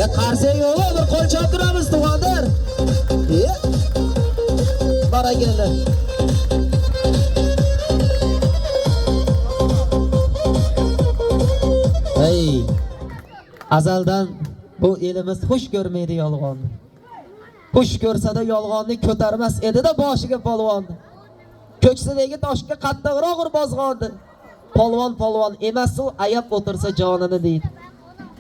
Ya qarsa yo'q, bir qo'l choptiramiz tug'ondir. Barakalla. Hey. Azaldan bu elimiz xush ko'rmaydi yolg'onni. Xush ko'rsa-da yolg'onni ko'tarmas edi-da boshiga polvonni. Ko'ksidagi toshga qattiqroq bozg'ondi. Polvon emas, u ayab o'tirsa jonini deydi.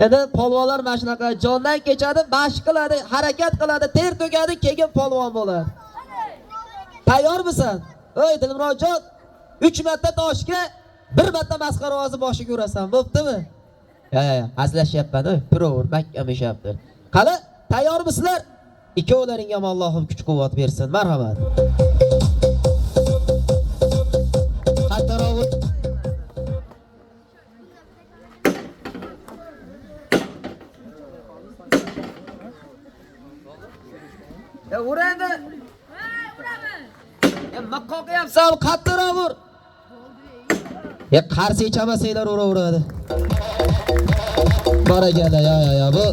Endi polvonlar mana shunaqa jondan kechadi, mashq qiladi, harakat qiladi, ter to'kadi, keyin polvon bo'ladi. Tayyormisan? Ey Dilmurodjon, 3 marta toshga 1 marta masxara ovozi boshiga urasan, bo'ptimi? Ya, azlashyapman, turaver, mahkamlashyapti. Qani, tayyormisizlar? Ikkovlaringga ham Allohim kuch-quvvat bersin. Marhamat. Qattiqroq. Ya uradi. Uraman. Ya maqoqyapsan, qattiqroq ur. Ya qarsi chamasanglar uraveradi. Barakalla, ya, bu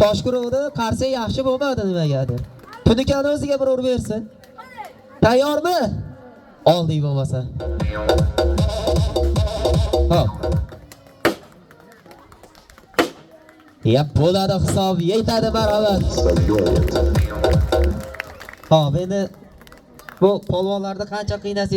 toshkuruvni qarsi yaxshi bo'lmadi nimagadir. Tunikani o'ziga bir urib bersin. Tayyormi? Olding bo'lmasa. Hop. Ya bo'ladi, hisob yetadi, marhamat. Hop, endi bu polvonlarni qancha qiynasangiz